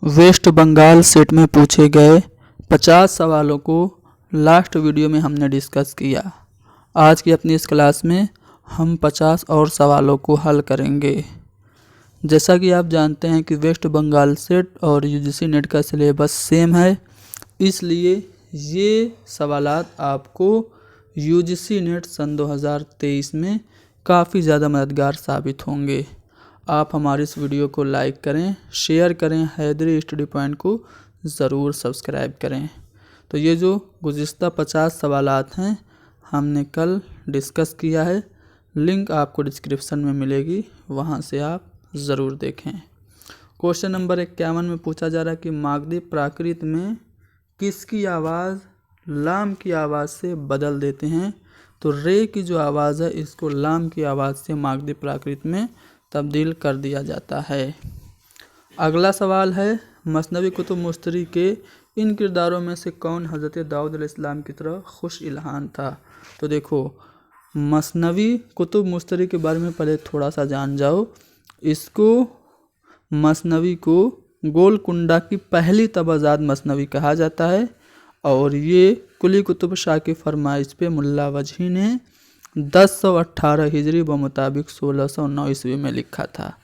Waste Bengal set में पूछे गए 50 सवालों को लास्ट वीडियो में हमने डिस्कस किया। आज की अपनी इस क्लास में हम 50 और सवालों को हल करेंगे। जैसा कि आप जानते हैं कि वेस्ट बंगाल सेट और यूजीसी नेट का सिलेबस सेम है, इसलिए ये सवालात आपको यूजीसी नेट सन 2023 में काफ़ी ज़्यादा मददगार साबित होंगे। आप हमारी इस वीडियो को लाइक करें, शेयर करें, हैदरी स्टडी पॉइंट को ज़रूर सब्सक्राइब करें। तो ये जो गुज़िश्ता 50 सवालात हैं हमने कल डिस्कस किया है, लिंक आपको डिस्क्रिप्शन में मिलेगी, वहाँ से आप ज़रूर देखें। क्वेश्चन नंबर 51 में पूछा जा रहा है कि मागधी प्राकृत में किसकी आवाज़ लाम की आवाज़ से बदल देते हैं। तो रे की जो आवाज़ है इसको लाम की आवाज़ से मागधी प्राकृत में तब्दील कर दिया जाता है। अगला सवाल है, मसनवी कुतुब मुश्तरी के इन किरदारों में से कौन हज़रत दाऊद अलैहिस्सलाम की तरह खुश इल्हान था। तो देखो, मसनवी कुतुब मुश्तरी के बारे में पहले थोड़ा सा जान जाओ। इसको मसनवी को गोलकुंडा की पहली तबाजात मसनवी कहा जाता है और ये कुली कुतुब शाह की फरमाइश पे मुल्ला वजही ने 1018 हिजरी व मुताबिक 1609 ईस्वी में लिखा था।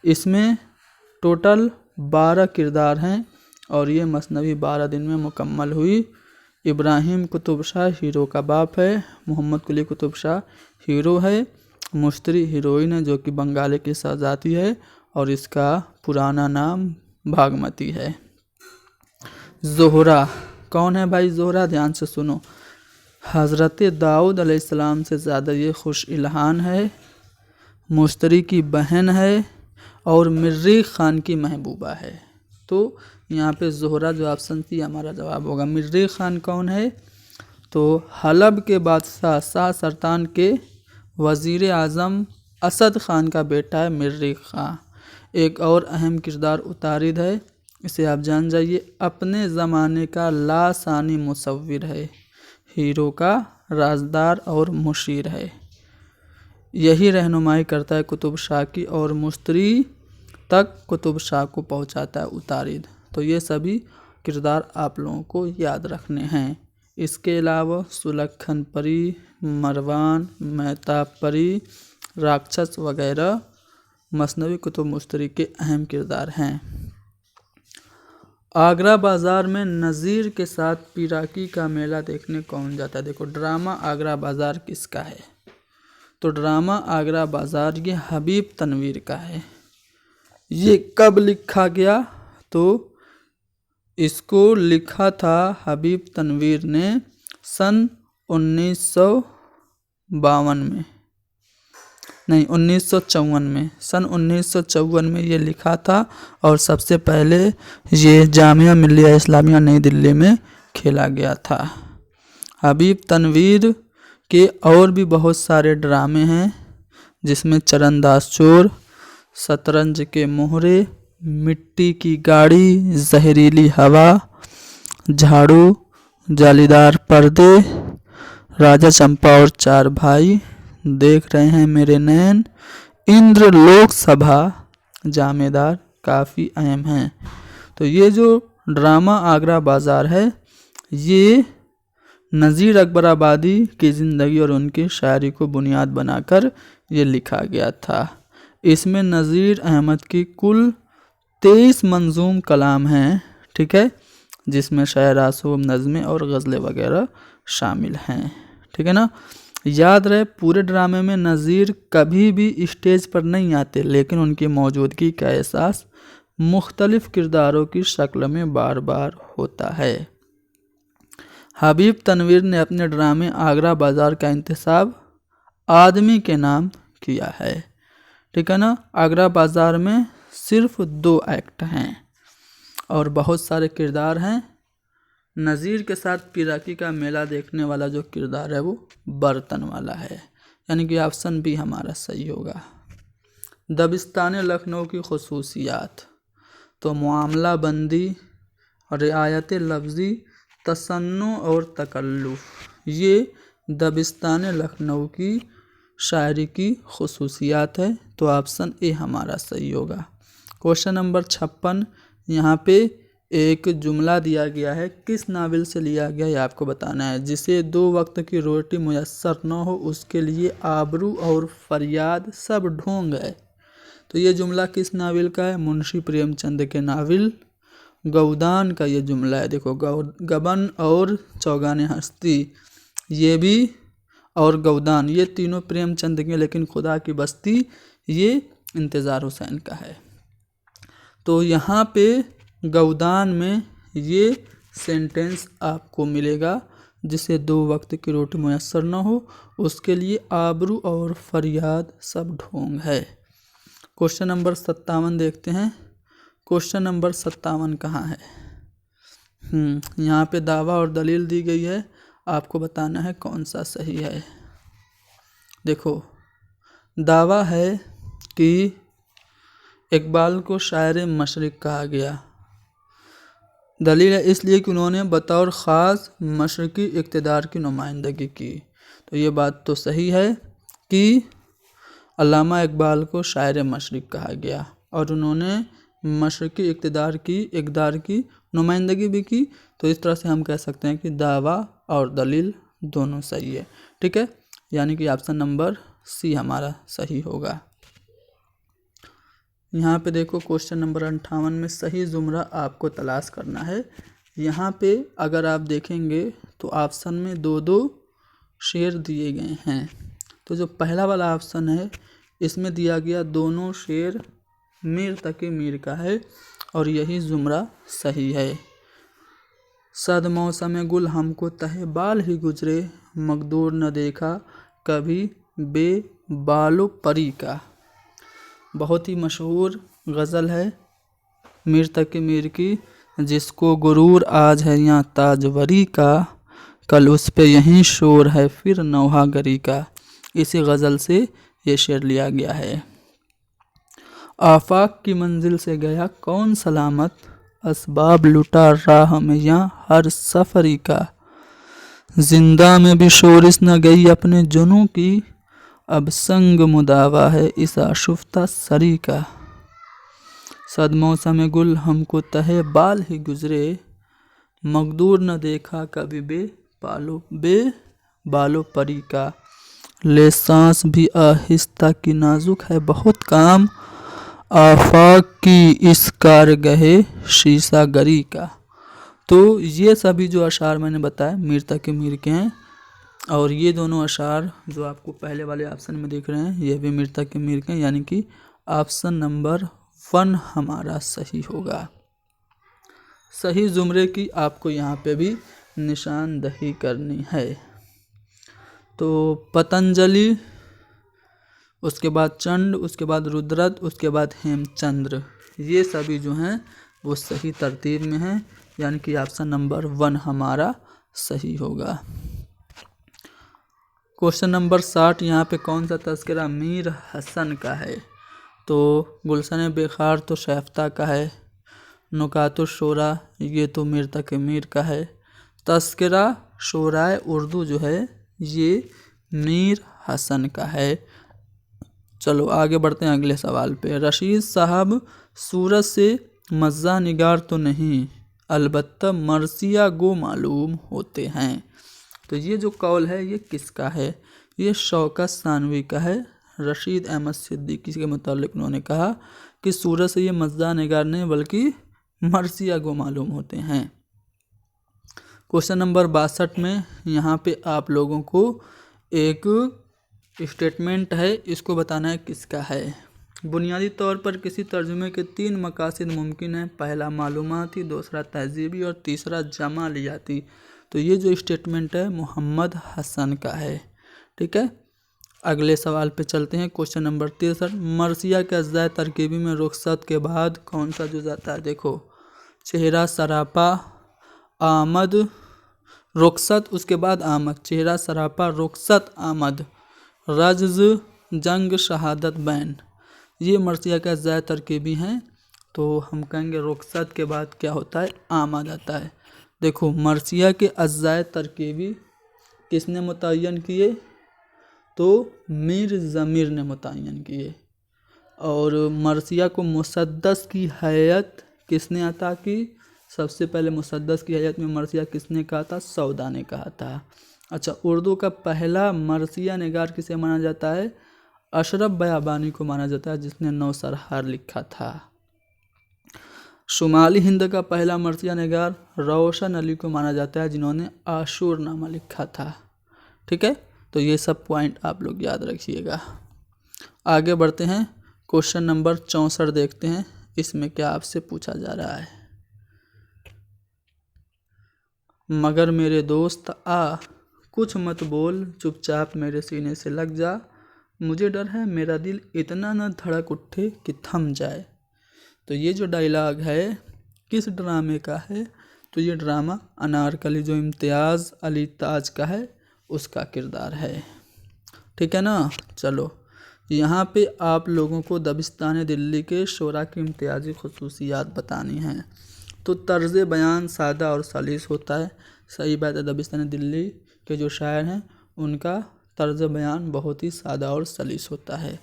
इसमें टोटल 12 किरदार हैं और ये मसनवी 12 दिन में मुकम्मल हुई। इब्राहिम कुतुब शाह हीरो का बाप है, मोहम्मद कुली कुतुब शाह हीरो है, मुश्तरी हीरोइन है जो कि बंगाली की शहजादी है और इसका पुराना नाम भागमती है। ज़ोहरा कौन है भाई? ज़ोहरा ध्यान से सुनो। हज़रत दाऊद अलैहिस्सलाम से ज़्यादा ये खुश इल्हान है, मुश्तरी की बहन है और मिर्री ख़ान की महबूबा है। तो यहाँ पे ज़ोहरा जो ऑप्शन सी हमारा जवाब होगा। मिर्री ख़ान कौन है? तो हलब के बादशाह शाह सरतान के वज़ीर आज़म असद ख़ान का बेटा है मिर्री ख़ान। एक और अहम किरदार उतारिद है, इसे आप जान जाइए। अपने ज़माने का लासानी मुसव्विर है, हीरो का राजदार और मुशीर है। यही रहनुमाई करता है कुतुब शाह की और मुश्तरी तक कुतुब शाह को पहुंचाता है उतारिद। तो ये सभी किरदार आप लोगों को याद रखने हैं। इसके अलावा सुलक्षण परी, मरवान, मेहताब परी, राक्षस वगैरह मसनवी कुतुब मुश्तरी के अहम किरदार हैं। आगरा बाज़ार में नज़ीर के साथ पीराकी का मेला देखने कौन जाता है। देखो, ड्रामा आगरा बाज़ार किसका है? तो ड्रामा आगरा बाज़ार ये हबीब तनवीर का है। ये कब लिखा गया? तो इसको लिखा था हबीब तनवीर ने सन 1952 में, नहीं 1954 में, सन 1954 में ये लिखा था और सबसे पहले ये जामिया मिल्लिया इस्लामिया नई दिल्ली में खेला गया था। हबीब तनवीर के और भी बहुत सारे ड्रामे हैं जिसमें चरणदास चोर, शतरंज के मोहरे, मिट्टी की गाड़ी, जहरीली हवा, झाड़ू, जालीदार पर्दे, राजा चंपा और चार भाई, देख रहे हैं मेरे नैन, इंद्र लोक सभा, जामेदार काफ़ी अहम हैं। तो ये जो ड्रामा आगरा बाज़ार है ये नज़ीर अकबराबादी की ज़िंदगी और उनकी शायरी को बुनियाद बनाकर ये लिखा गया था। इसमें नज़ीर अहमद की कुल 23 मंजूम कलाम हैं, ठीक है, जिसमें शायर आसूब, नज़में और गज़लें वगैरह शामिल हैं, ठीक है ना। याद रहे, पूरे ड्रामे में नज़ीर कभी भी स्टेज पर नहीं आते, लेकिन उनकी मौजूदगी का एहसास मुख्तलिफ किरदारों की शक्ल में बार बार होता है। हबीब तनवीर ने अपने ड्रामे आगरा बाज़ार का इंतसाब आदमी के नाम किया है, ठीक है ना। आगरा बाज़ार में सिर्फ 2 एक्ट हैं और बहुत सारे किरदार हैं। नज़ीर के साथ पीराकी का मेला देखने वाला जो किरदार है वो बर्तन वाला है, यानी कि ऑप्शन बी हमारा सही होगा। दबिस्तान लखनऊ की खसूसियात, तो मामला बंदी, रियायत लफ्ज़ी, तसन्नु और तकल्लुफ़, ये दबिस्तान लखनऊ की शायरी की खसूसियात है। तो ऑप्शन ए हमारा सही होगा। क्वेश्चन नंबर 56, यहाँ पे एक जुमला दिया गया है, किस नावल से लिया गया ये आपको बताना है। जिसे 2 वक्त की रोटी मुयस्सर न हो उसके लिए आबरू और फरियाद सब ढोंग है। तो ये जुमला किस नावल का है? मुंशी प्रेमचंद के नावल गौदान का ये जुमला है। देखो गबन और चौगाने हस्ती ये भी और गौदान ये तीनों प्रेमचंद के, लेकिन खुदा की बस्ती ये इंतज़ार हुसैन का है। तो यहाँ पे गौदान में ये सेंटेंस आपको मिलेगा, जिसे 2 वक्त की रोटी मुयस्सर न हो उसके लिए आबरू और फरियाद सब ढोंग है। क्वेश्चन नंबर 57 देखते हैं। क्वेश्चन नंबर 57 कहाँ है? यहाँ पे दावा और दलील दी गई है, आपको बताना है कौन सा सही है। देखो दावा है कि इकबाल को शायर मशरिक़ कहा गया। दलील है इसलिए कि उन्होंने बतौर ख़ास मशरक़ी इक़्तिदार की नुमाइंदगी की। तो ये बात तो सही है कि अल्लामा इकबाल को शायर मशरिक़ कहा गया और उन्होंने मशरक़ी इक़्तिदार की नुमाइंदगी भी की। तो इस तरह से हम कह सकते हैं कि दावा और दलील दोनों सही है। ठीक है, यानी कि ऑप्शन नंबर सी हमारा सही होगा। यहाँ पे देखो क्वेश्चन नंबर 58 में सही ज़ुमरा आपको तलाश करना है। यहाँ पे अगर आप देखेंगे तो ऑप्शन में 2-2 शेर दिए गए हैं। तो जो पहला वाला ऑप्शन है इसमें दिया गया दोनों शेर मीर तकी मीर का है और यही ज़ुमरा सही है। सद मौसम गुल हमको तहे बाल ही गुजरे, मकदूर न देखा कभी बे बालो परी का। बहुत ही मशहूर गज़ल है मीर तकी मीर की, जिसको गुरूर आज है यहाँ ताजवरी का, कल उस पे यहीं शोर है फिर नौहागरी का। इसी गज़ल से ये शेर लिया गया है। आफाक की मंजिल से गया कौन सलामत, असबाब लुटा राह में यहाँ हर सफरी का, जिंदा में भी शोरिश न गई अपने जुनू की, अब संग मुदावा है इस आशुफ्ता सरी का। सद मौसम गुल हमको तहे बाल ही गुजरे, मकदूर न देखा कभी बे बालो परी का, ले सांस भी आहिस्ता की नाजुक है बहुत काम, आफाक की इस कारगहे शीशा गरी का। तो ये सभी जो अशार मैंने बताया मीर तकी मीर के हैं और ये दोनों अशार जो आपको पहले वाले ऑप्शन में दिख रहे हैं ये भी मीर तकी मीर के हैं, यानी कि ऑप्शन नंबर 1 हमारा सही होगा। सही ज़ुमरे की आपको यहाँ पे भी निशानदही करनी है। तो पतंजलि, उसके बाद चंड, उसके बाद रुद्रत, उसके बाद हेमचंद्र, ये सभी जो हैं वो सही तरतीब में हैं, यानी कि ऑप्शन नंबर 1 हमारा सही होगा। क्वेश्चन नंबर 60 यहाँ पे कौन सा तज़किरा मीर हसन का है? तो गुलशन बेखार तो शैफ्ता का है, नुकातुश शोरा ये तो मीर तकी मीर का है, तज़किरा शोराए उर्दू जो है ये मीर हसन का है। चलो आगे बढ़ते हैं अगले सवाल पे। रशीद साहब सूरत से मज़्ज़ा निगार तो नहीं, अलबत्ता मरसिया गो मालूम होते हैं। तो ये जो कौल है ये किसका है? ये शौकत सानवी का है। रशीद अहमद सिद्दीकी के मुतालिक उन्होंने कहा कि सूरत से ये मज़्ज़ा निगार नहीं बल्कि मरसिया गो मालूम होते हैं। क्वेश्चन नंबर 62 में यहाँ पे आप लोगों को एक स्टेटमेंट है, इसको बताना है किसका है। बुनियादी तौर पर किसी तर्जुमे के 3 मकासद मुमकिन हैं, पहला मालूमाती, दूसरा तहजीबी और तीसरा जमालियाती। तो ये जो स्टेटमेंट है मोहम्मद हसन का है। ठीक है, अगले सवाल पे चलते हैं। क्वेश्चन नंबर 63, मरसिया के अज्जाए तरकीबी में रुखसत के बाद कौन सा जुज़ आता है? देखो चेहरा सरापा आमद रुखसत, उसके बाद आमद, चेहरा सरापा रुखसत आमद, रज्ज़ जंग शहादत बैन, ये मरसिया के अज्जाए तरकीबी हैं। तो हम कहेंगे रुखसत के बाद क्या होता है? आमद आता है। देखो मरसिया के अज्जाए तरकीबी किसने मुतय्यन किए? तो मीर ज़मीर ने मुतय्यन किए। और मरसिया को मुसद्दस की हैयत किसने अता की? सबसे पहले मुसद्दस की हयात में मरसिया किसने कहा था? सौदा ने कहा था। अच्छा, उर्दू का पहला मरसिया निगार किसे माना जाता है? अशरफ बयाबानी को माना जाता है, जिसने नौसरहार लिखा था। शुमाली हिंद का पहला मरसिया निगार रोशन अली को माना जाता है, जिन्होंने आशूरनामा लिखा था। ठीक है, तो ये सब पॉइंट आप लोग याद रखिएगा। आगे बढ़ते हैं, क्वेश्चन नंबर 64 देखते हैं, इसमें क्या आपसे पूछा जा रहा है। मगर मेरे दोस्त आ, कुछ मत बोल, चुपचाप मेरे सीने से लग जा, मुझे डर है मेरा दिल इतना न धड़क उठे कि थम जाए। तो ये जो डायलॉग है किस ड्रामे का है? तो ये ड्रामा अनारकली जो इम्तियाज़ अली ताज का है उसका किरदार है। ठीक है ना। चलो, यहाँ पे आप लोगों को दबिस्तान दिल्ली के शोरा की इम्तियाजी खसूसियात बतानी हैं। तो तर्ज़ बयान सादा और सलीस होता है। सही बात है, दबिस्तान दिल्ली के जो शायर हैं उनका तर्ज़ बयान बहुत ही सादा और सलीस होता है।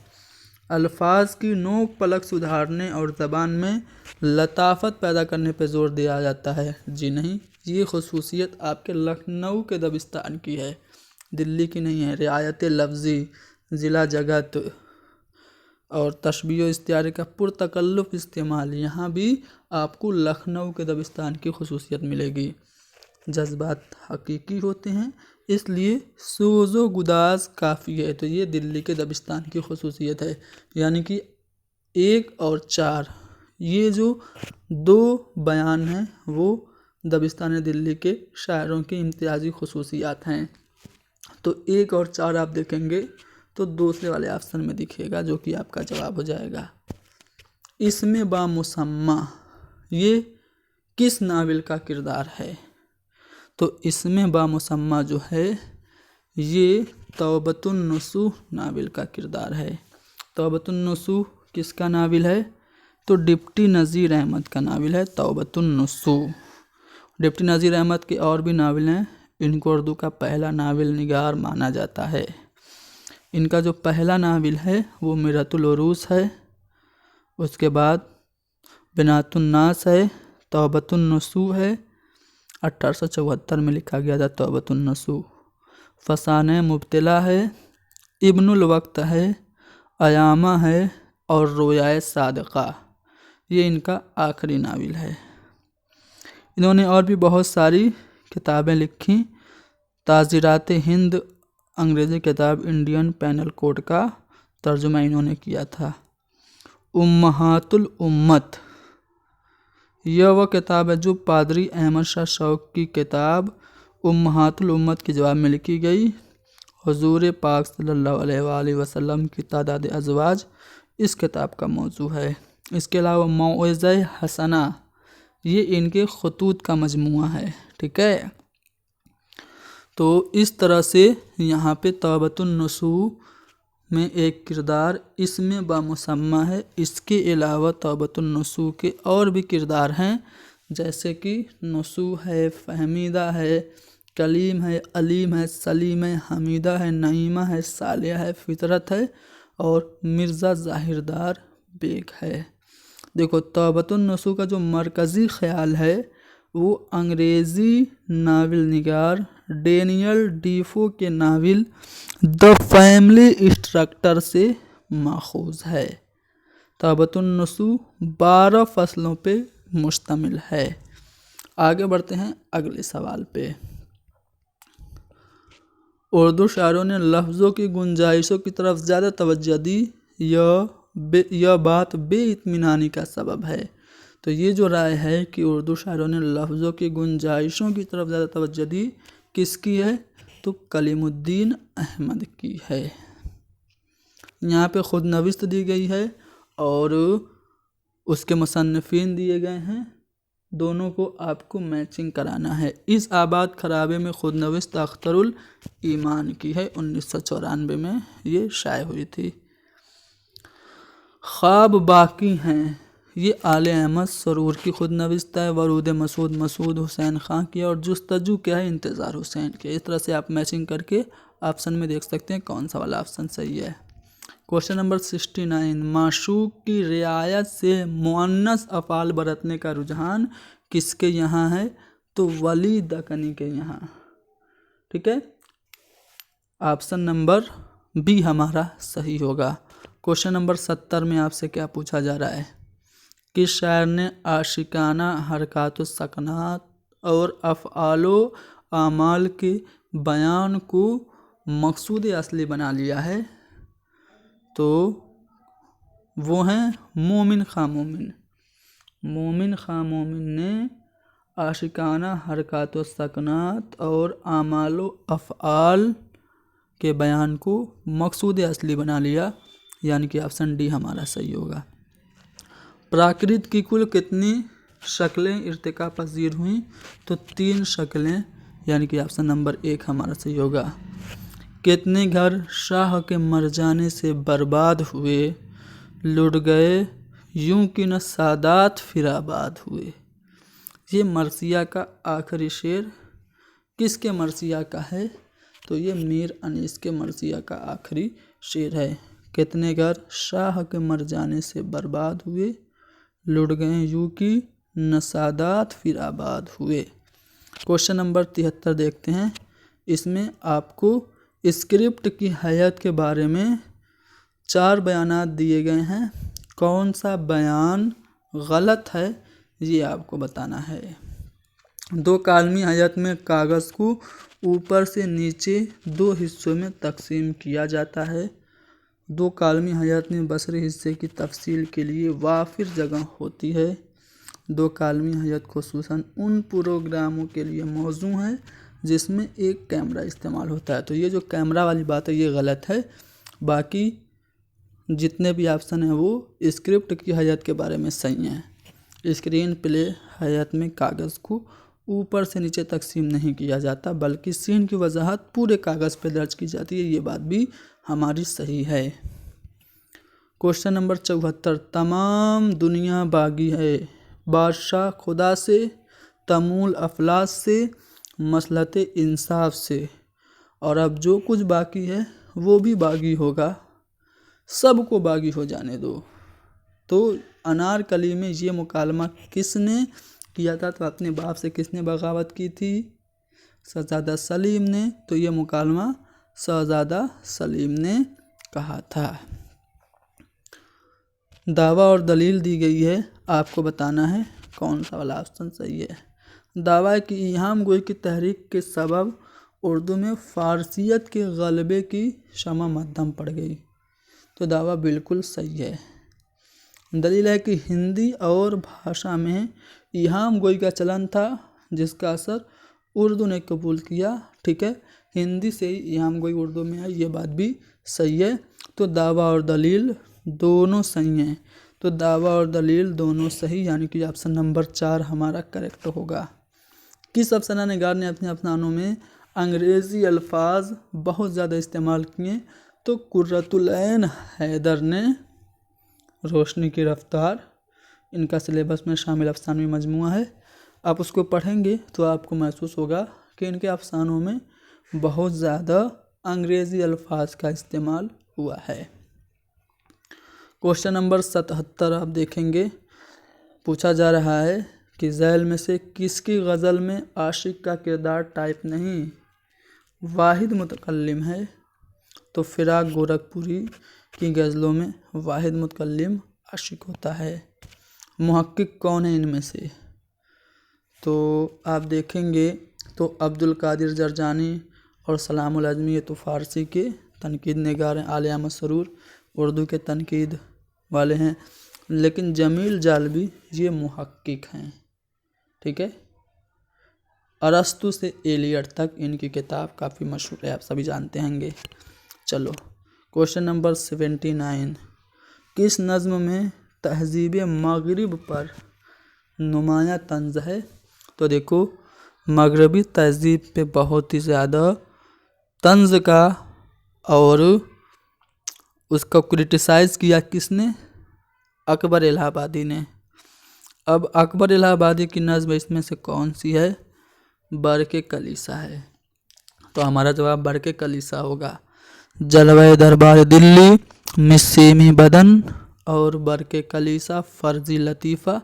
अल्फाज की नोक पलक सुधारने और ज़बान में लताफत पैदा करने पर जोर दिया जाता है। जी नहीं, ये खसूसियत आपके लखनऊ के दबिस्तान की है, दिल्ली की नहीं है। रियायत लफ्ज़ी, ज़िला जगत और तशबीह इस्तिआरे का पुरतकल्लुफ़ इस्तेमाल, यहाँ भी आपको लखनऊ के दबिस्तान की खसूसियत मिलेगी। जज्बात हकीकी होते हैं, इसलिए सोज़ो गुदाज काफ़ी है। तो ये दिल्ली के दबिस्तान की खसूसियत है। यानी कि 1 और 4 ये जो 2 बयान हैं वो दबिस्तान दिल्ली के शायरों की इम्तियाजी खसूसियात हैं। तो 1 और 4 आप देखेंगे तो दूसरे वाले ऑप्शन में दिखेगा, जो कि आपका जवाब हो जाएगा। इसमें बामुसम्मा ये किस नावल का किरदार है? तो इसमें बामुसम्मा जो है ये तौबतुन नसूह नावल का किरदार है। तौबतुन नसूह किसका नावल है? तो डिप्टी नज़ीर अहमद का नावल है तौबतुन नसूह। डिप्टी नज़ीर अहमद के और भी नावल हैं, इनको उर्दू का पहला नावल निगार माना जाता है। इनका जो पहला नावल है वो मिरतुल उरूस है, उसके बाद बिनातुन नास है, तौबतुन नसूह है, 1874 में लिखा गया था तौबतुन नसूह। फसाने मुब्तला है, इब्नुल वक्त है, अयामा है और रोयाए सादका, ये इनका आखिरी नावल है। इन्होंने और भी बहुत सारी किताबें लिखी। ताज़ीरात हिंद अंग्रेज़ी किताब इंडियन पैनल कोड का तर्जुमा इन्होंने किया था। उम्महातुल उम्मत यह वह किताब है जो पादरी अहमद शाह शौक़ की किताब उम्महातुल उम्मत के जवाब में लिखी गई। हुजूर पाक सल्लल्लाहु अलैहि वसल्लम की तादाद अज़वाज इस किताब का मौजू है। इसके अलावा मौइज़ा हसना ये इनके खतूत का मजमुआ है। ठीक है, तो इस तरह से यहाँ पे तौबतुन नसूह में एक किरदार इसमें बामुसम्मा है। इसके अलावा तौबतुन नसूह के और भी किरदार हैं, जैसे कि नसूह है, फहमीदा है, कलीम है, अलीम है, सलीम है, हमीदा है, नईमा है, सालिया है, फितरत है और मिर्ज़ा ज़ाहिरदार बेग है। देखो, तौबतुन नसूह का जो मरकज़ी ख़्याल है वो अंग्रेज़ी नावल निगार डेनियल डीफो के नावल द फैमिली स्ट्रक्चर से माखूज है। तौबतुन नसूह 12 फसलों पे मुश्तमिल है। आगे बढ़ते हैं अगले सवाल पे। उर्दू शायरों ने लफ्ज़ों की गुंजाइशों की तरफ ज़्यादा तवज्जो दी, यह बात बेइत्मीनानी का सबब है। तो ये जो राय है कि उर्दू शायरों ने लफ्ज़ों की गुंजाइशों की तरफ ज़्यादा तवज्जो दी, किसकी है? तो कलीमुद्दीन अहमद की है। यहाँ पे खुद नविस्त दी गई है और उसके मुसन्निफ़ीन दिए गए हैं, दोनों को आपको मैचिंग कराना है। इस आबाद खराबे में खुद नविस्त अख्तरुल ईमान की है, 1994 में ये शाये हुई थी। ख्वाब बाकी हैं ये आले अहमद सरूर की खुद नविस्त है। वरूद मसूद हुसैन खां की, और जुस्तजू क्या है? इंतज़ार हुसैन के। इस तरह से आप मैचिंग करके ऑप्शन में देख सकते हैं कौन सा वाला ऑप्शन सही है। क्वेश्चन नंबर 69, माशूक की रियायत से मुअन्नस अफ़ाल बरतने का रुझान किसके यहाँ है? तो वली दकनी के यहाँ। ठीक है, ऑप्शन नंबर बी हमारा सही होगा। क्वेश्चन नंबर 70 में आपसे क्या पूछा जा रहा है? किस शायर ने आशिकाना हरकातो सकनात और अफ़आलो आमाल के बयान को मकसूद असली बना लिया है? तो वो हैं मोमिन खां मोमिन। मोमिन खां मोमिन ने आशिकाना हरकातो सकनात और आमालो अफ़आल के बयान को मकसूद असली बना लिया, यानी कि ऑप्शन डी हमारा सही होगा। प्राकृत की कुल कितनी शक्लें इर्तिका पजीर हुई? तो 3 शक्लें, यानी कि ऑप्शन नंबर 1 हमारा सही होगा। कितने घर शाह के मर जाने से बर्बाद हुए, लुट गए यूं कि न सादात फिर आबाद हुए? ये मरसिया का आखिरी शेर किसके मरसिया का है? तो ये मीर अनीस के मरसिया का आखिरी शेर है। कितने घर शाह के मर जाने से बर्बाद हुए, लुट गए यूं कि न सादात फिर आबाद हुए। क्वेश्चन नंबर 73 देखते हैं। इसमें आपको स्क्रिप्ट की हैयत के बारे में 4 बयानात दिए गए हैं। कौन सा बयान गलत है ये आपको बताना है। 2 कालमी हैयत में कागज़ को ऊपर से नीचे 2 हिस्सों में तकसीम किया जाता है। 2 कालमी हैयत में बसरे हिस्से की तफसील के लिए वाफिर जगह होती है। 2 कालमी हैयत खुसूसन उन प्रोग्रामों के लिए मौजू है जिसमें एक कैमरा इस्तेमाल होता है। तो ये जो कैमरा वाली बात है ये गलत है। बाकी जितने भी ऑप्शन हैं वो स्क्रिप्ट की हैयत के बारे में सही हैं। स्क्रीन प्ले हैयत में कागज़ को ऊपर से नीचे तकसीम नहीं किया जाता, बल्कि सीन की वजाहत पूरे कागज़ पर दर्ज की जाती है। ये बात भी हमारी सही है। क्वेश्चन नंबर 74, तमाम दुनिया बागी है, बादशाह खुदा से, तमूल अफलास से, मसलत इंसाफ से, और अब जो कुछ बाकी है वो भी बागी होगा, सबको बागी हो जाने दो। तो अनारकली में ये मुकालमा किसने किया था? तो अपने बाप से किसने बगावत की थी? शहजादा सलीम ने। तो ये मुकालमा शहजादा सलीम ने कहा था। दावा और दलील दी गई है, आपको बताना है कौन सा वाला ऑप्शन सही है। दावा है कि इल्हाम गोई की तहरीक के सबब उर्दू में फ़ारसियत के गलबे की शमा मध्यम पड़ गई। तो दावा बिल्कुल सही है। दलील है कि हिंदी और भाषा में इल्हाम गोई का चलन था जिसका असर उर्दू ने कबूल किया। ठीक है, हिंदी से ही इल्हाम गोई उर्दू में आई, ये बात भी सही है। तो दावा और दलील दोनों सही हैं। तो दावा और दलील दोनों सही, यानी कि ऑप्शन नंबर 4 हमारा करेक्ट होगा। किस अफसाना निगार ने अपने अफसानों में अंग्रेज़ी अल्फाज बहुत ज़्यादा इस्तेमाल किए? तो कुर्रतुल ऐन हैदर ने, रोशनी की रफ्तार, इनका सिलेबस में शामिल अफसानवी मजमूआ है। आप उसको पढ़ेंगे तो आपको महसूस होगा कि इनके अफसानों में बहुत ज़्यादा अंग्रेज़ी अल्फाज का इस्तेमाल हुआ है। क्वेश्चन नंबर 77 आप देखेंगे, पूछा जा रहा है कि झैल में से किसकी गज़ल में आशिक का किरदार टाइप नहीं, वाहिद मुतकल्लिम है? तो फिराक गोरखपुरी की गज़लों में वाहिद मुतकल्लिम आशिक होता है। मुहक्किक कौन है इनमें से? तो आप देखेंगे तो अब्दुल कादिर जरजानी और सलामुल अज़मी, ये तो फ़ारसी के तनकीद निगार हैं। आलिया मसरूर उर्दू के तनकीद वाले हैं, लेकिन जमील जालबी ये मुहक्किक हैं। ठीक है, अरस्तु से एलियट तक इनकी किताब काफ़ी मशहूर है, आप सभी जानते होंगे। चलो क्वेश्चन नंबर 79, किस नज़्म में तहज़ीब मगरिब पर नुमाया तंज़ है? तो देखो, मगरबी तहज़ीब पे बहुत ही ज़्यादा तंज़ का और उसका क्रिटिसाइज़ किया किसने? अकबर इलाहाबादी ने। अब अकबर इलाहाबादी की नज़्म इसमें से कौन सी है? बरके कलीसा है। तो हमारा जवाब बरके कलीसा होगा। जलवाए दरबार दिल्ली मिस्सेमी बदन और बरके कलीसा, फर्जी लतीफ़ा,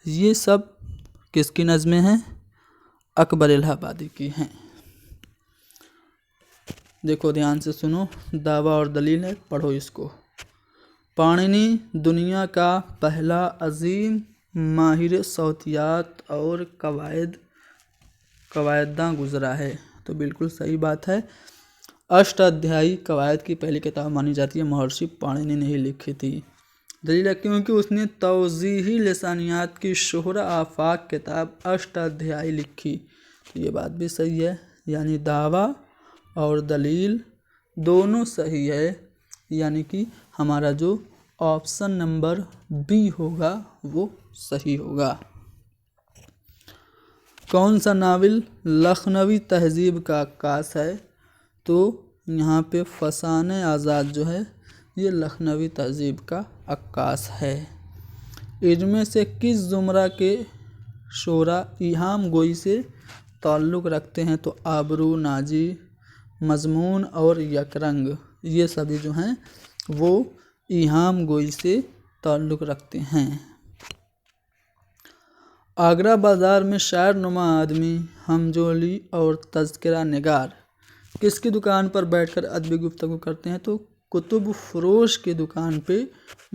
ये सब किसकी नज़में हैं? अकबर इलाहाबादी की हैं। देखो ध्यान से सुनो, दावा और दलील है, पढ़ो इसको। पाणिनि दुनिया का पहला अजीम माहिर सौतियात और कवायदां गुजरा है। तो बिल्कुल सही बात है। अष्टाध्यायी कवायद की पहली किताब मानी जाती है, महर्षि पाणिनि ने ही लिखी थी। दलील है क्योंकि उसने तौज़ीही लिसानियात की शोहरा आफाक किताब अष्टाध्यायी लिखी। तो ये बात भी सही है, यानी दावा और दलील दोनों सही है, यानी कि हमारा जो ऑप्शन नंबर बी होगा वो सही होगा। कौन सा नावल लखनवी तहजीब का अक्कास है? तो यहाँ पे फसान आज़ाद जो है ये लखनवी तहजीब का अक्कास है। इनमें से किस ज़ुमरा के शोरा इहाम गोई से ताल्लुक़ रखते हैं? तो आबरू, नाजी, मजमून और यकरंग, ये सभी जो हैं वो इहाम गोई से ताल्लुक़ रखते हैं। आगरा बाज़ार में शायर नुमा आदमी, हमजोली और तज़किरा निगार किसकी दुकान पर बैठकर अदबी गुफ्तगू करते हैं? तो कुतुब फरोश की दुकान पे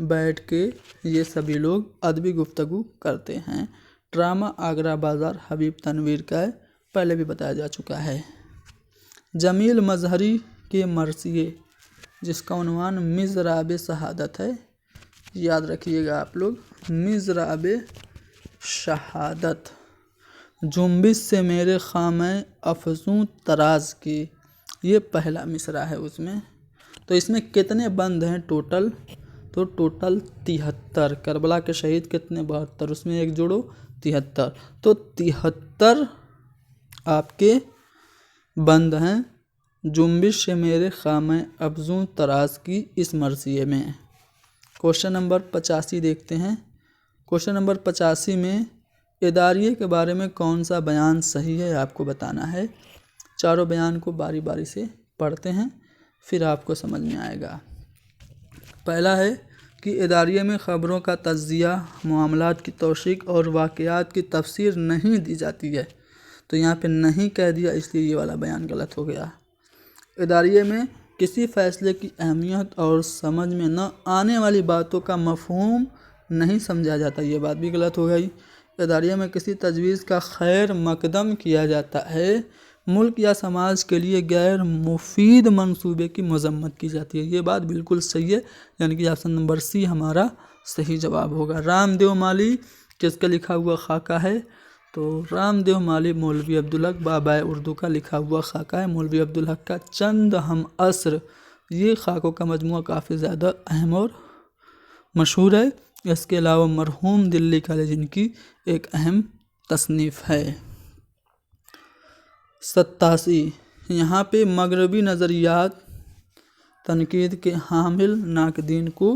बैठ के ये सभी लोग अदबी गुफ्तगू करते हैं। ड्रामा आगरा बाज़ार हबीब तनवीर का है, पहले भी बताया जा चुका है। जमील मजहरी के मरसिये जिसका उन्वान मिज़राब शहादत है, याद रखिएगा आप लोग, मिज़राब शहादत। जुम्बिश से मेरे खामे अफजूं तराज की, ये पहला मिसरा है उसमें। तो इसमें कितने बंद हैं टोटल? तो टोटल 73। करबला के शहीद कितने? 72, उसमें एक जोड़ो 73। तो 73 आपके बंद हैं जुम्बिश से मेरे खामे अफजूं तराज की इस मरसिये में। क्वेश्चन नंबर 85 देखते हैं। क्वेश्चन नंबर 85 में इदारिये के बारे में कौन सा बयान सही है आपको बताना है। चारों बयान को बारी बारी से पढ़ते हैं, फिर आपको समझ में आएगा। पहला है कि इदारिये में ख़बरों का तज्ज़िया, मामलात की तौसीक़ और वाक़यात की तफसीर नहीं दी जाती है। तो यहाँ पे नहीं कह दिया, इसलिए ये वाला बयान गलत हो गया। इदारिये में किसी फ़ैसले की अहमियत और समझ में न आने वाली बातों का मफ़हूम नहीं समझा जाता, ये बात भी गलत हो गई। इदारिये में किसी तजवीज़ का खैर मकदम किया जाता है, मुल्क या समाज के लिए गैर मुफीद मंसूबे की मजम्मत की जाती है, ये बात बिल्कुल सही है, यानी कि ऑप्शन नंबर सी हमारा सही जवाब होगा। रामदेव माली किसका लिखा हुआ खाका है? तो रामदेव माली मौलवी अब्दुल हक बाबा उर्दू का लिखा हुआ खाका है। मौलवी अब्दुल हक का चंद हम असर, ये खाकों का मजमूआ काफ़ी ज़्यादा अहम और मशहूर है। इसके अलावा मरहूम दिल्ली कॉलेज इनकी एक अहम तसनीफ़ है। 87 यहाँ पे मगरबी नज़रियात तनकीद के हामिल नाकदीन को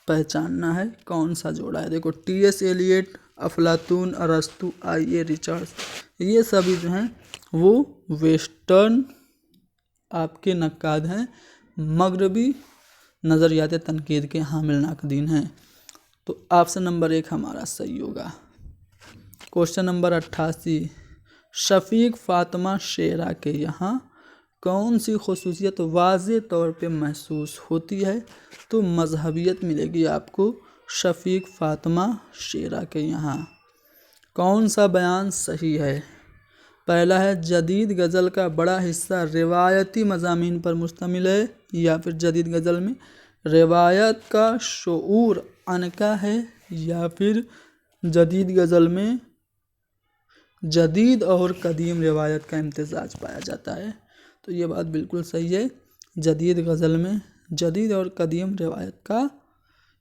पहचानना है। कौन सा जोड़ा है? देखो टी.एस. एलियट, अफलातून, अरस्तु, आई.ए. रिचर्ड्स, ये सभी जो हैं वो वेस्टर्न आपके नक्काद हैं, मगरबी नज़रियात तनकीद के हामिल नाकदीन हैं। तो ऑप्शन नंबर 1 हमारा सही होगा। क्वेश्चन नंबर 88 शफ़ीक फ़ातिमा शेरा के यहाँ कौन सी खुसूसियत वाज़े तौर पे महसूस होती है? तो मजहबियत मिलेगी आपको शफ़ीक फ़ातिमा शेरा के यहाँ। कौन सा बयान सही है? पहला है जदीद गज़ल का बड़ा हिस्सा रिवायती मज़ामीन पर मुश्तमिल है, या फिर जदीद गज़ल में रिवायत का शऊर अनका है, या फिर जदीद गज़ल में जदीद और कदीम रिवायत का इम्तिज़ाज पाया जाता है। तो ये बात बिल्कुल सही है, जदीद गज़ल में जदीद और कदीम रिवायत का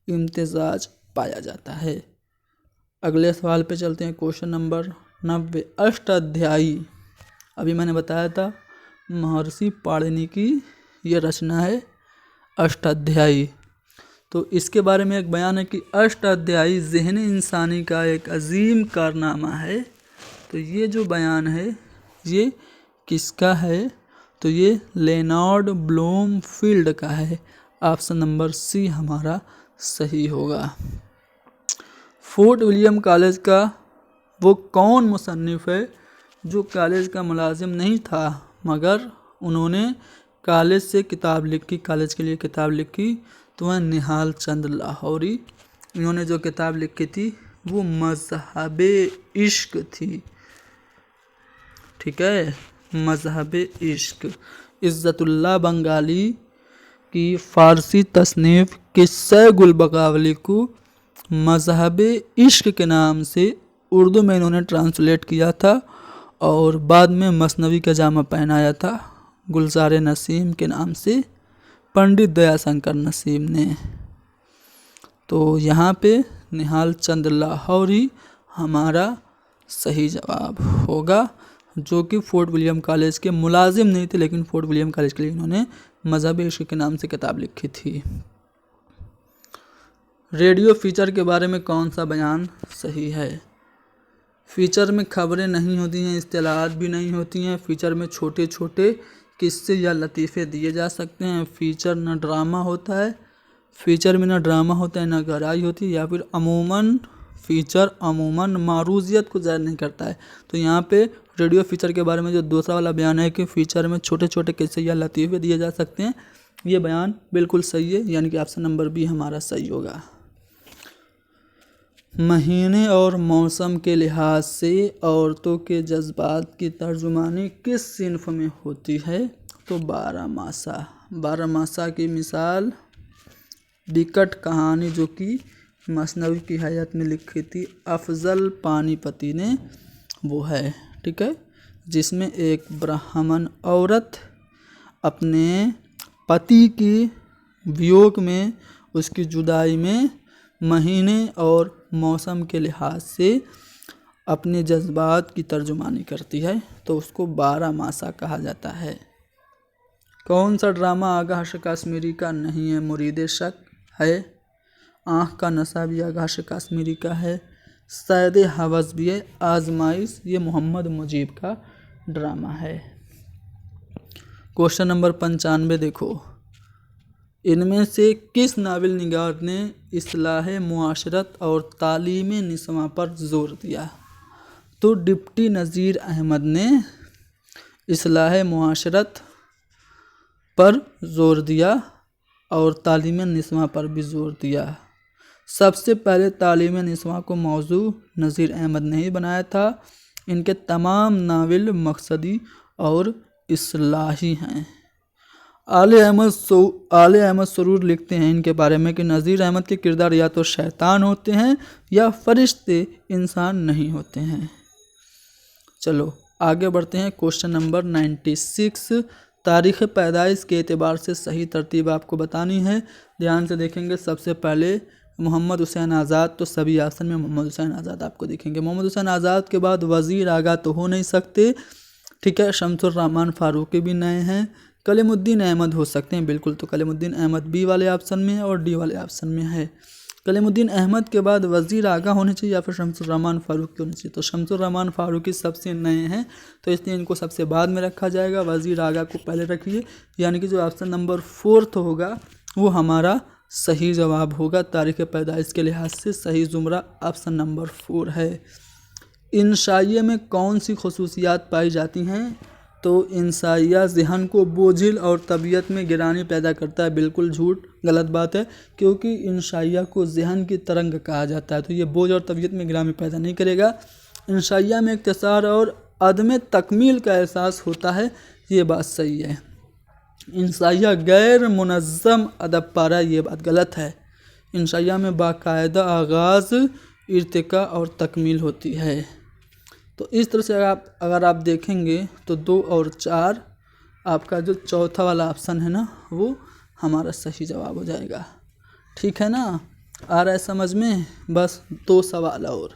इम्तिज़ाज पाया जाता है। अगले सवाल पे चलते हैं। क्वेश्चन नंबर 90 अष्टाध्यायी, अभी मैंने बताया था महर्षि पाणिनि की ये रचना है अष्टाध्यायी। तो इसके बारे में एक बयान है कि अष्टाध्यायी ज़हन इंसानी का एक अजीम कारनामा है। तो ये जो बयान है ये किसका है? तो ये लेनार्ड ब्लूमफील्ड का है। ऑप्शन नंबर सी हमारा सही होगा। फोर्ट विलियम कॉलेज का वो कौन मुसन्निफ़ है जो कॉलेज का मुलाजिम नहीं था मगर उन्होंने कॉलेज से किताब लिखी, कॉलेज के लिए किताब लिखी, तो वह निहाल चंद लाहौरी। इन्होंने जो किताब लिखी थी वो मज़हबे इश्क थी। ठीक है, मज़हबे इश्क। इज़्ज़तुल्लाह बंगाली की फ़ारसी तसनीफ़ किस्सा गुल बकावली को मज़हबे इश्क के नाम से उर्दू में इन्होंने ट्रांसलेट किया था और बाद में मसनवी का जामा पहनाया था गुलजार नसीम के नाम से पंडित दयाशंकर नसीम ने। तो यहाँ पे निहाल चंद लाहौरी हमारा सही जवाब होगा, जो कि फोर्ट विलियम कॉलेज के मुलाजिम नहीं थे, लेकिन फोर्ट विलियम कॉलेज के लिए इन्होंने मज़हब इश्क के नाम से किताब लिखी थी। रेडियो फीचर के बारे में कौन सा बयान सही है? फीचर में खबरें नहीं होती हैं, इस्तिलाहात भी नहीं होती हैं। फीचर में छोटे छोटे किस्से या लतीफ़े दिए जा सकते हैं। फीचर न ड्रामा होता है, फीचर में ना ड्रामा होता है ना गहराई होती है, या फिर अमूमन फीचर अमूमन मारूजियत को ज़ाहिर नहीं करता है। तो यहाँ पे रेडियो फीचर के बारे में जो दूसरा वाला बयान है कि फीचर में छोटे छोटे किस्से या लतीफ़े दिए जा सकते हैं, ये बयान बिल्कुल सही है, यानी कि ऑप्शन नंबर बी हमारा सही होगा। महीने और मौसम के लिहाज से औरतों के जज्बात की तर्जुमानी किस सिन्फ में होती है? तो बारहमासा। बारहमासा की मिसाल बिकट कहानी जो कि मसनवी की हयात में लिखी थी अफजल पानीपती ने, वो है। ठीक है, जिसमें एक ब्राह्मण औरत अपने पति की वियोग में, उसकी जुदाई में महीने और मौसम के लिहाज से अपने जज्बात की तर्जुमानी करती है, तो उसको बारहमासा कहा जाता है। कौन सा ड्रामा आगाश कश्मीरी का नहीं है? मुरीदे शक है, आँख का नशा भी आगाश कश्मीरी का है, सैद हवस भी है, आजमाइश ये मोहम्मद मुजीब का ड्रामा है। क्वेश्चन नंबर 95 देखो, इनमें से किस नावल निगार ने इस्लाह मुआशरत और तालीम निस्वां पर जोर दिया? तो डिप्टी नज़ीर अहमद ने इस्लाह मुआशरत पर जोर दिया और तालीम निस्वां पर भी जोर दिया। सबसे पहले तालीम निस्वां को मौजू नज़ीर अहमद ने ही बनाया था। इनके तमाम नावल मकसदी और इस्लाही हैं। आले अहमद सरूर लिखते हैं इनके बारे में कि नज़ीर अहमद के किरदार या तो शैतान होते हैं या फरिश्ते, इंसान नहीं होते हैं। चलो आगे बढ़ते हैं। क्वेश्चन नंबर 96, तारीख़ पैदाइश के एतबार से सही तरतीब आपको बतानी है। ध्यान से देखेंगे। सबसे पहले मोहम्मद हुसैन आज़ाद, तो सभी ऑप्शन में मोहम्मद हुसैन आज़ाद आपको दिखेंगे। मोहम्मद हुसैन आज़ाद के बाद वज़ीर आगा तो हो नहीं सकते। ठीक है, शमसुर रहमान फारूकी भी नए हैं। कलीमुद्दीन अहमद हो सकते हैं, बिल्कुल। तो कलीमुद्दीन अहमद बी वाले ऑप्शन में है और डी वाले ऑप्शन में है। कलीमुद्दीन अहमद के बाद वज़ीर आगा होने चाहिए या फिर शमसुर रहमान फारूकी होने चाहिए। तो शमसुर रहमान फारूकी सबसे नए हैं, तो इसलिए इनको सबसे बाद में रखा जाएगा। वज़ीर आगा को पहले रखिए, यानी कि जो ऑप्शन नंबर 4 होगा वो हमारा सही जवाब होगा। तारीख़ पैदाइश के लिहाज से सही ज़ुमरा ऑप्शन नंबर 4 है। इंशाइया में कौन सी खसूसियात पाई जाती हैं? तो इंसाइया ज़हन को बोझिल और तबीयत में गिरानी पैदा करता है। बिल्कुल झूठ, गलत बात है, क्योंकि इंशाइया को ज़हन की तरंग कहा जाता है, तो ये बोझ और तबीयत में गिरानी पैदा नहीं करेगा। इंशाइया में इख्तिसार और अदम तकमील का एहसास होता है, ये बात सही है। इंशाइया गैर मुनज़्ज़म अदब पारा, ये बात गलत है। इंशाइया में बाकायदा आगाज़, इर्तिका और तकमील होती है। तो इस तरह से अगर आप देखेंगे तो 2 और 4 आपका जो चौथा वाला ऑप्शन है ना, वो हमारा सही जवाब हो जाएगा। ठीक है ना, आ रहा है समझ में? बस 2 सवाल और।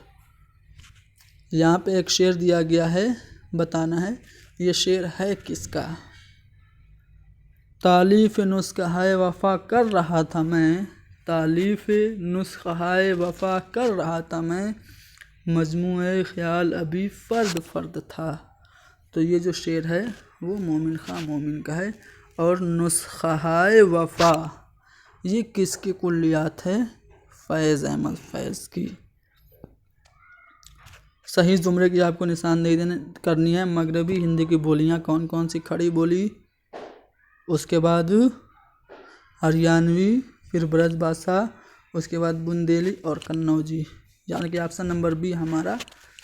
यहाँ पे एक शेर दिया गया है, बताना है ये शेर है किसका। तालीफ़ नुस्ख़ाए वफ़ा कर रहा था मैं, तालीफ़ नुस्ख़ाए वफ़ा कर रहा था मैं, मजमूए ख़याल अभी फ़र्द फ़र्द था। तो ये जो शेर है वो मोमिन खां मोमिन का है। और नुस्ख़ाए वफ़ा, ये किसकी कुल्लियात है? फैज़ अहमद फैज़ की। सही जुमरे की आपको निशानदेही करनी है। मगरबी हिंदी की बोलियां कौन कौन सी? खड़ी बोली, उसके बाद हरियाणवी, फिर ब्रजभाषा, उसके बाद बुंदेली और कन्नौजी। यानी कि ऑप्शन नंबर बी हमारा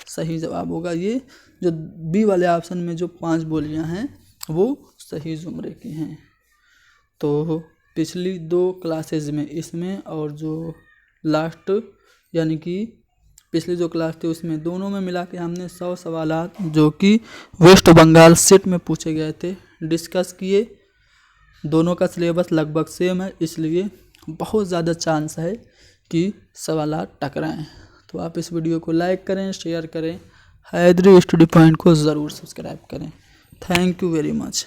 सही जवाब होगा। ये जो बी वाले ऑप्शन में जो 5 बोलियां हैं वो सही जुमरे की हैं। तो पिछली 2 क्लासेज में इसमें और जो लास्ट यानी कि पिछली जो क्लास थी उसमें दोनों में मिला के हमने 100 सवालात जो कि वेस्ट बंगाल सेट में पूछे गए थे डिस्कस किए। दोनों का सिलेबस लगभग सेम है, इसलिए बहुत ज़्यादा चांस है कि सवालात टकराएं। तो आप इस वीडियो को लाइक करें, शेयर करें, हैदरी स्टडी पॉइंट को ज़रूर सब्सक्राइब करें। Thank you very much.